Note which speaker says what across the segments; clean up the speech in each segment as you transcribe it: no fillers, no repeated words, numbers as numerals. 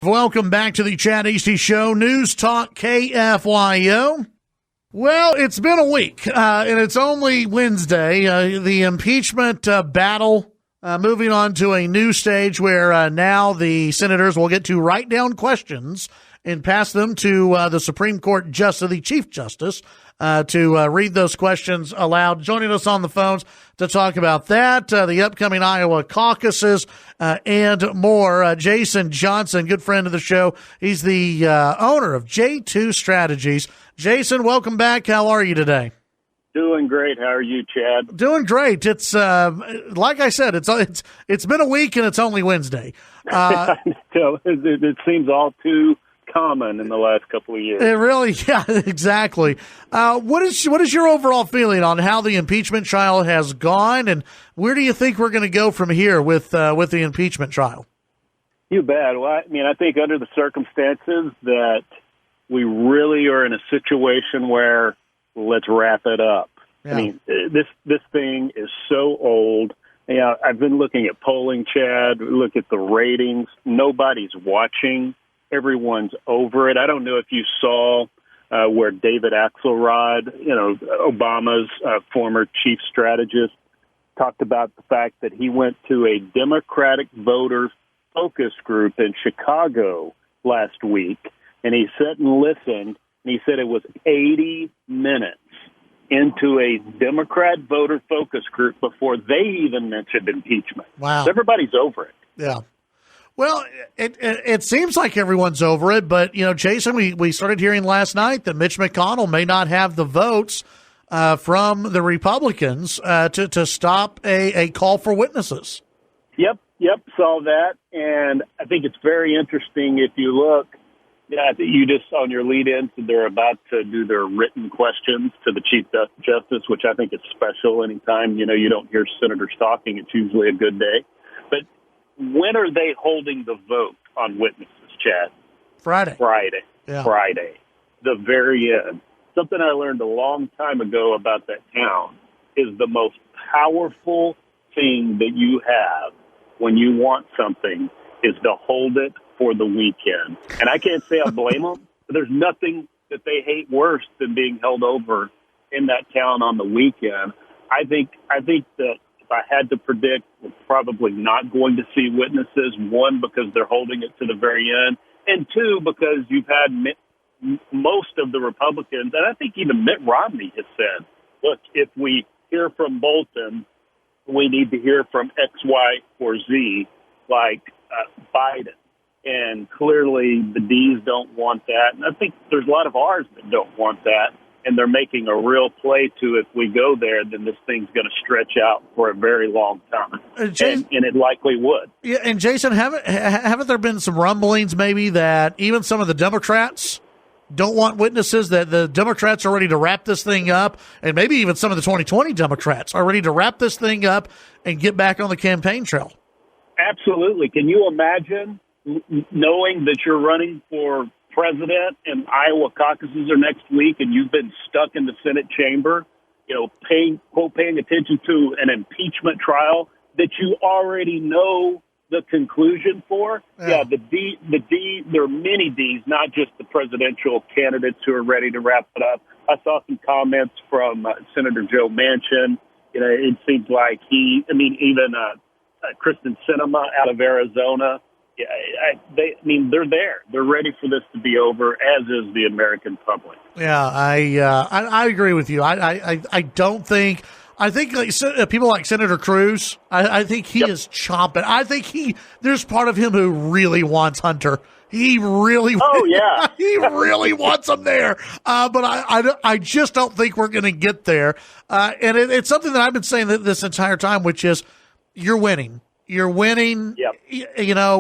Speaker 1: Welcome back to the Chad Hasty Show, News Talk KFYO. Well, it's been a week, and it's only Wednesday. The impeachment battle moving on to a new stage where now the senators will get to write down questions and pass them to the Supreme Court Justice, the Chief Justice, to read those questions aloud. Joining us on the phones to talk about that, the upcoming Iowa caucuses, and more. Jason Johnson, good friend of the show. He's the owner of J2 Strategies. Jason, welcome back. How are you today?
Speaker 2: Doing great. How are you, Chad?
Speaker 1: Doing great. It's like I said, it's been a week and it's only Wednesday.
Speaker 2: It seems all too common in the last couple of years.
Speaker 1: It really, yeah, exactly. What is your overall feeling on how the impeachment trial has gone, and where do you think we're going to go from here with the impeachment trial?
Speaker 2: You bet. Well, I think under the circumstances that we really are in a situation where let's wrap it up. Yeah. I mean, this thing is so old. I've been looking at polling, Chad. Look at the ratings. Nobody's watching. Everyone's over it. I don't know if you saw where David Axelrod, Obama's former chief strategist, talked about the fact that he went to a Democratic voter focus group in Chicago last week, and he sat and listened, and he said it was 80 minutes into a Democrat voter focus group before they even mentioned impeachment.
Speaker 1: Wow.
Speaker 2: So everybody's over it.
Speaker 1: Yeah. Well, it seems like everyone's over it, but, Jason, we started hearing last night that Mitch McConnell may not have the votes from the Republicans to stop a call for witnesses. Yep,
Speaker 2: saw that, and I think it's very interesting if you look. You just, on your lead-in, they're about to do their written questions to the Chief Justice, which I think is special. Anytime, you don't hear senators talking, it's usually a good day. But when are they holding the vote on witnesses, Chad?
Speaker 1: Friday.
Speaker 2: Yeah. Friday. The very end. Something I learned a long time ago about that town is the most powerful thing that you have when you want something is to hold it for the weekend. And I can't say I blame them, but there's nothing that they hate worse than being held over in that town on the weekend. I think that if I had to predict, we're probably not going to see witnesses, one, because they're holding it to the very end, and two, because you've had most of the Republicans, and I think even Mitt Romney has said, look, if we hear from Bolton, we need to hear from X, Y, or Z, like Biden. And clearly the D's don't want that. And I think there's a lot of R's that don't want that. And they're making a real play to, if we go there, then this thing's going to stretch out for a very long time.
Speaker 1: Jason,
Speaker 2: and it likely would.
Speaker 1: Yeah, and Jason, haven't there been some rumblings maybe that even some of the Democrats don't want witnesses, that the Democrats are ready to wrap this thing up, and maybe even some of the 2020 Democrats are ready to wrap this thing up and get back on the campaign trail?
Speaker 2: Absolutely. Can you imagine knowing that you're running for president and Iowa caucuses are next week and you've been stuck in the Senate chamber, paying attention to an impeachment trial that you already know the conclusion for? Yeah, there are many Ds, not just the presidential candidates who are ready to wrap it up. I saw some comments from Senator Joe Manchin. It seems like even Kristen Sinema out of Arizona. Yeah, they're there. They're ready for this to be over, as is the American public.
Speaker 1: Yeah, I agree with you. I don't think. I think people like Senator Cruz. I think he is chomping. I think there's part of him who really wants Hunter. He really.
Speaker 2: Oh yeah.
Speaker 1: He really wants him there. But I just don't think we're going to get there. And it's something that I've been saying this entire time, which is you're winning. You're winning.
Speaker 2: Yep.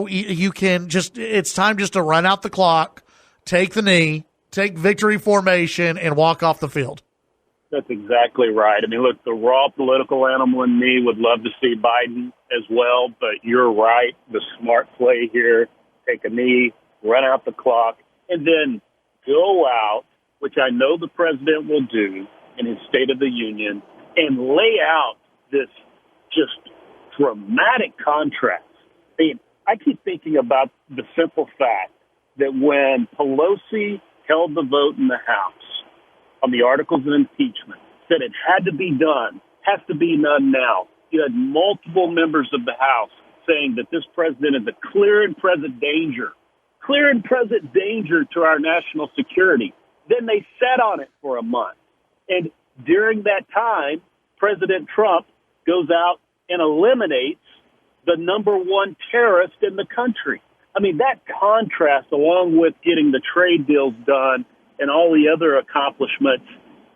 Speaker 1: You can it's time just to run out the clock, take the knee, take victory formation, and walk off the field.
Speaker 2: That's exactly right. Look, the raw political animal in me would love to see Biden as well, but you're right. The smart play here, take a knee, run out the clock, and then go out, which I know the president will do in his State of the Union, and lay out this just dramatic contrast. I keep thinking about the simple fact that when Pelosi held the vote in the House on the articles of impeachment, said it had to be done, has to be done now. You had multiple members of the House saying that this president is a clear and present danger to our national security. Then they sat on it for a month. And during that time, President Trump goes out and eliminates the number one terrorist in the country. I mean, that contrast, along with getting the trade deals done and all the other accomplishments,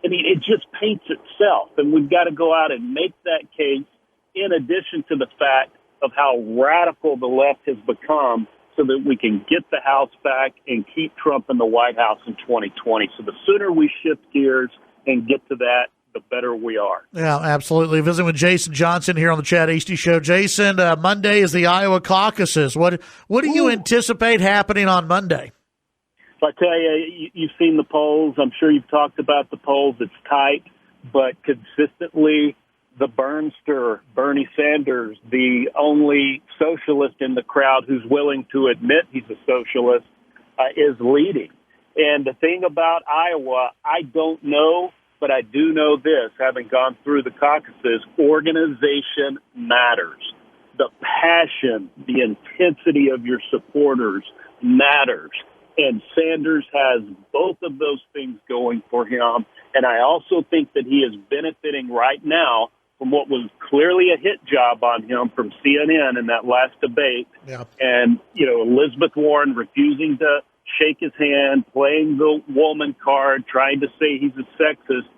Speaker 2: I mean, it just paints itself. And we've got to go out and make that case, in addition to the fact of how radical the left has become, so that we can get the House back and keep Trump in the White House in 2020. So the sooner we shift gears and get to that, the better we are.
Speaker 1: Yeah, absolutely. Visiting with Jason Johnson here on the Chad Hasty Show. Jason, Monday is the Iowa caucuses. What do you anticipate happening on Monday?
Speaker 2: If I tell you, you've seen the polls. I'm sure you've talked about the polls. It's tight, but consistently the Burnster, Bernie Sanders, the only socialist in the crowd who's willing to admit he's a socialist, is leading. And the thing about Iowa, I don't know, but I do know this, having gone through the caucuses, organization matters. The passion, the intensity of your supporters matters. And Sanders has both of those things going for him. And I also think that he is benefiting right now from what was clearly a hit job on him from CNN in that last debate.
Speaker 1: Yeah.
Speaker 2: And, Elizabeth Warren refusing to shake his hand, playing the woman card, trying to say he's a sexist.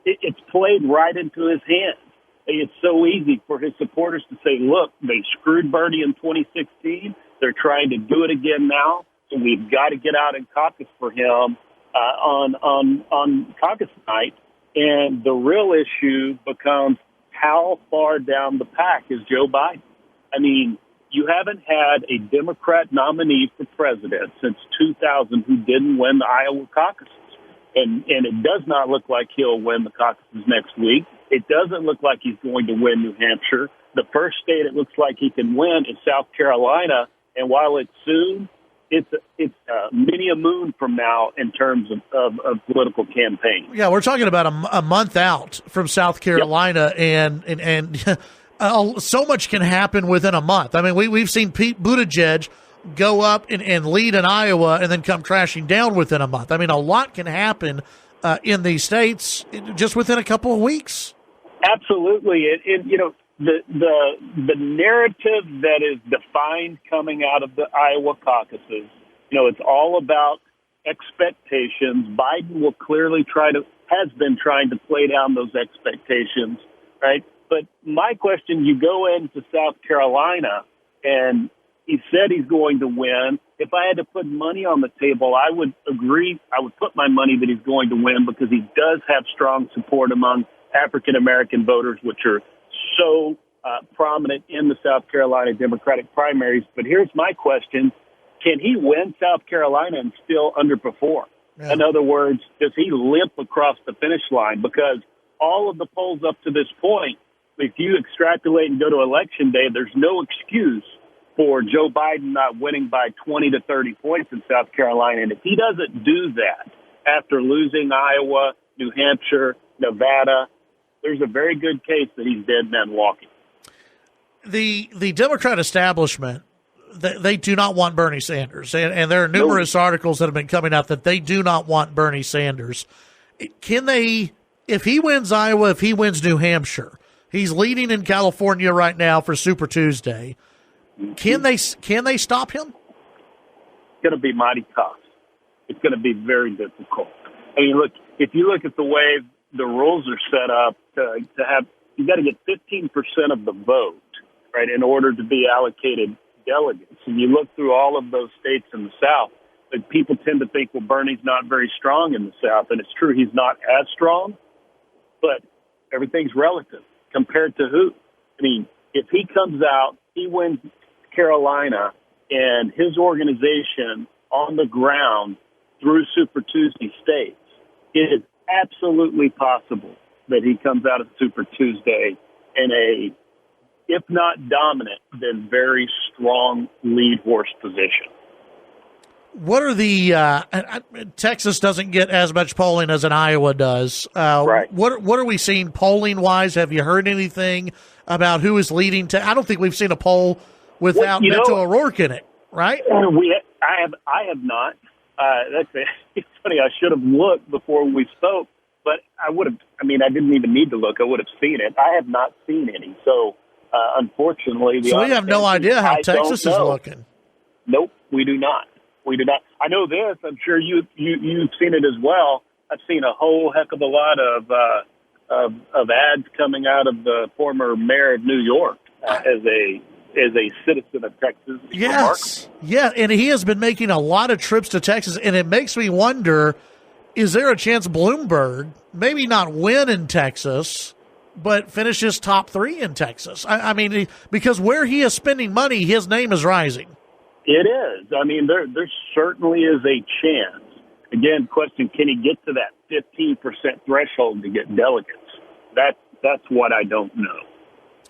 Speaker 2: It's played right into his hands. It's so easy for his supporters to say, look, they screwed Bernie in 2016. They're trying to do it again now. So we've got to get out and caucus for him on caucus night. And the real issue becomes how far down the pack is Joe Biden? I mean, you haven't had a Democrat nominee for president since 2000 who didn't win the Iowa caucuses. And it does not look like he'll win the caucuses next week. It doesn't look like he's going to win New Hampshire. The first state it looks like he can win is South Carolina. And while it's soon, it's many a moon from now in terms of political campaign.
Speaker 1: Yeah, we're talking about a month out from South Carolina, yep. and so much can happen within a month. I mean, we've seen Pete Buttigieg go up and lead in Iowa and then come crashing down within a month. I mean, a lot can happen in these states just within a couple of weeks.
Speaker 2: Absolutely. The narrative that is defined coming out of the Iowa caucuses, it's all about expectations. Biden will clearly has been trying to play down those expectations, right? But my question, you go into South Carolina and he said he's going to win. If I had to put money on the table, I would agree. I would put my money that he's going to win because he does have strong support among African-American voters, which are so prominent in the South Carolina Democratic primaries. But here's my question. Can he win South Carolina and still underperform? Yeah. In other words, does he limp across the finish line? Because all of the polls up to this point, if you extrapolate and go to Election Day, there's no excuse for Joe Biden not winning by 20 to 30 points in South Carolina. And if he doesn't do that after losing Iowa, New Hampshire, Nevada, there's a very good case that he's dead man walking.
Speaker 1: The Democrat establishment, they do not want Bernie Sanders. And there are numerous articles that have been coming out that they do not want Bernie Sanders. Can they, if he wins Iowa, if he wins New Hampshire, he's leading in California right now for Super Tuesday. Can they stop him?
Speaker 2: It's going to be mighty tough. It's going to be very difficult. I mean, look, if you look at the way the rules are set up to have, you got to get 15% of the vote, right, in order to be allocated delegates. And you look through all of those states in the South, but people tend to think, well, Bernie's not very strong in the South. And it's true, he's not as strong, but everything's relative. Compared to who? I mean, if he comes out, he wins Carolina, and his organization on the ground through Super Tuesday states, it is absolutely possible that he comes out of Super Tuesday in a, if not dominant, then very strong lead horse position.
Speaker 1: What are the Texas doesn't get as much polling as an Iowa does.
Speaker 2: Right.
Speaker 1: What are we seeing polling wise? Have you heard anything about who is leading? I don't think we've seen a poll without Beto O'Rourke in it, right?
Speaker 2: I have not. It's funny. I should have looked before we spoke, but I would have. I mean, I didn't even need to look. I would have seen it. I have not seen any. So, unfortunately,
Speaker 1: we have no idea how Texas is looking.
Speaker 2: Nope, we do not. We do not. I know this. I'm sure you've seen it as well. I've seen a whole heck of a lot of ads coming out of the former mayor of New York as a citizen of Texas.
Speaker 1: Yes. Yeah, and he has been making a lot of trips to Texas, and it makes me wonder, is there a chance Bloomberg maybe not win in Texas, but finishes top 3 in Texas? I mean, because where he is spending money, his name is rising.
Speaker 2: It is. I mean, there certainly is a chance. Again, question, can he get to that 15% threshold to get delegates? That's what I don't know.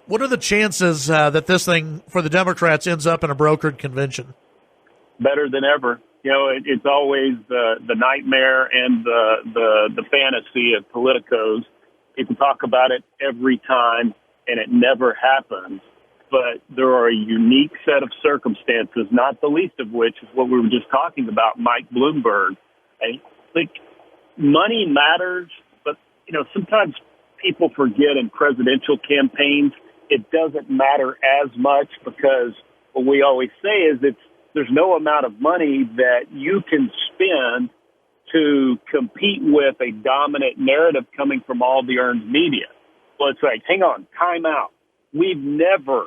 Speaker 1: What are the chances that this thing for the Democrats ends up in a brokered convention?
Speaker 2: Better than ever. You know, it's always the nightmare and the fantasy of politicos. People talk about it every time, and it never happens. But there are a unique set of circumstances, not the least of which is what we were just talking about, Mike Bloomberg. I think money matters, but, you know, sometimes people forget in presidential campaigns it doesn't matter as much because what we always say is there's no amount of money that you can spend to compete with a dominant narrative coming from all the earned media. Well, it's like, hang on, time out. We've never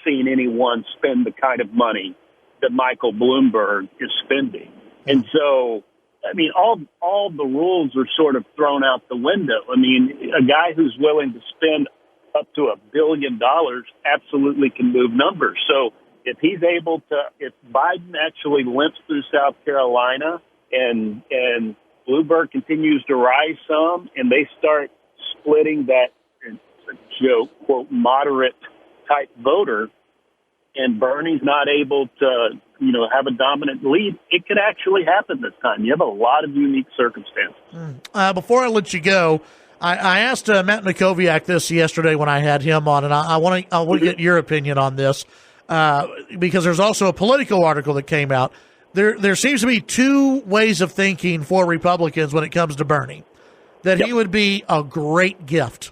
Speaker 2: seen anyone spend the kind of money that Michael Bloomberg is spending. And so, I mean, all the rules are sort of thrown out the window. I mean, a guy who's willing to spend up to $1 billion absolutely can move numbers. So if if Biden actually limps through South Carolina and Bloomberg continues to rise some and they start splitting that, it's a joke, quote, moderate type voter, and Bernie's not able to, have a dominant lead, it could actually happen this time. You have a lot of unique circumstances.
Speaker 1: Before I let you go, I asked Matt Makoviak this yesterday when I had him on, and I want to get your opinion on this because there's also a Politico article that came out. There seems to be two ways of thinking for Republicans when it comes to Bernie. That he would be a great gift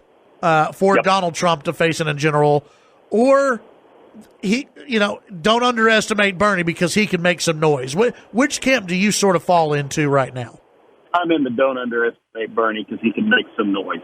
Speaker 1: for Donald Trump to face in general, or don't underestimate Bernie because he can make some noise. Which camp do you sort of fall into right now?
Speaker 2: I'm in the don't underestimate Bernie because he can make some noise.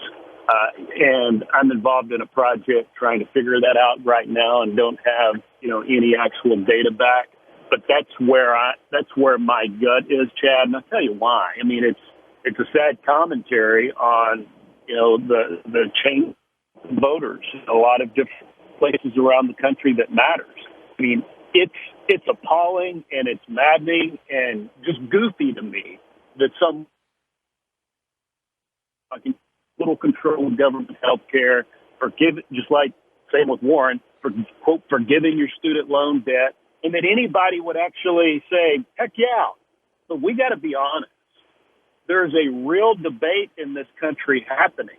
Speaker 2: And I'm involved in a project trying to figure that out right now and don't have, any actual data back. But that's where my gut is, Chad, and I'll tell you why. I mean, it's a sad commentary on, the change in voters in a lot of different places around the country that matters. I mean, it's appalling and it's maddening and just goofy to me that some little control of government health care, just like same with Warren, for quote, forgiving your student loan debt, and that anybody would actually say, heck yeah. But we got to be honest. There's a real debate in this country happening,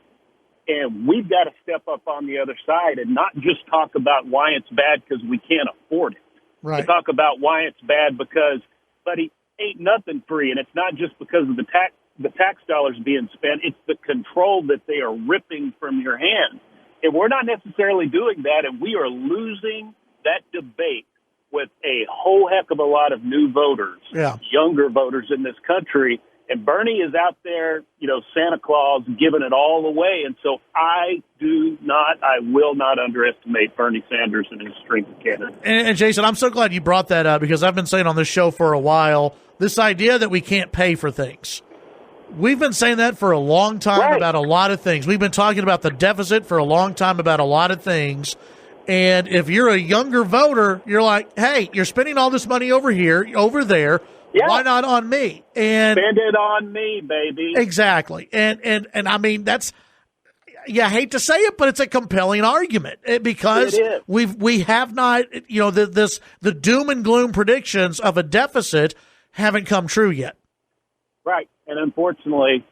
Speaker 2: and we've got to step up on the other side and not just talk about why it's bad because we can't afford it.
Speaker 1: Right.
Speaker 2: To talk about why it's bad because, buddy, ain't nothing free, and it's not just because of the tax dollars being spent. It's the control that they are ripping from your hand. And we're not necessarily doing that, and we are losing that debate with a whole heck of a lot of new voters, younger voters in this country. And Bernie is out there, Santa Claus giving it all away. And so I will not underestimate Bernie Sanders and his strength of candidate.
Speaker 1: And Jason, I'm so glad you brought that up because I've been saying on this show for a while, this idea that we can't pay for things. We've been saying that for a long time about a lot of things. We've been talking about the deficit for a long time about a lot of things. And if you're a younger voter, you're like, hey, you're spending all this money over here, over there. Yeah. Why not on me? And
Speaker 2: spend it on me, baby.
Speaker 1: Exactly. And I mean, that's, I hate to say it, but it's a compelling argument because we have not, the doom and gloom predictions of a deficit haven't come true yet.
Speaker 2: Right. And unfortunately,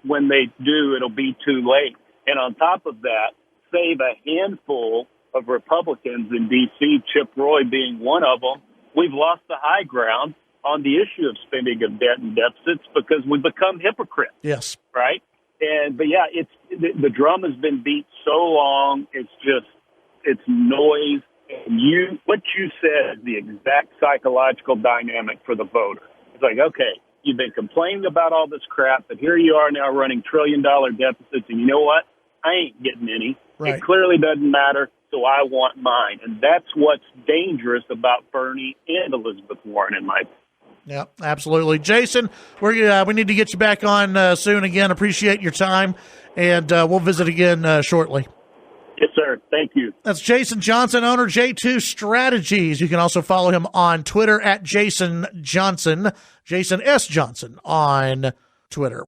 Speaker 2: when they do, it'll be too late. And on top of that, save a handful of Republicans in D.C., Chip Roy being one of them, we've lost the high ground on the issue of spending of debt and deficits because we've become hypocrites.
Speaker 1: Yes.
Speaker 2: Right? But it's the drum has been beat so long, it's noise. And what you said is the exact psychological dynamic for the voter. It's like, okay, you've been complaining about all this crap, but here you are now running trillion-dollar deficits, and you know what? I ain't getting any.
Speaker 1: Right.
Speaker 2: It clearly doesn't matter, so I want mine. And that's what's dangerous about Bernie and Elizabeth Warren, in my opinion.
Speaker 1: Yeah, absolutely. Jason, we need to get you back on soon again. Appreciate your time, and we'll visit again shortly.
Speaker 2: Yes, sir. Thank you.
Speaker 1: That's Jason Johnson, owner J2 Strategies. You can also follow him on Twitter at Jason Johnson, Jason S. Johnson on Twitter.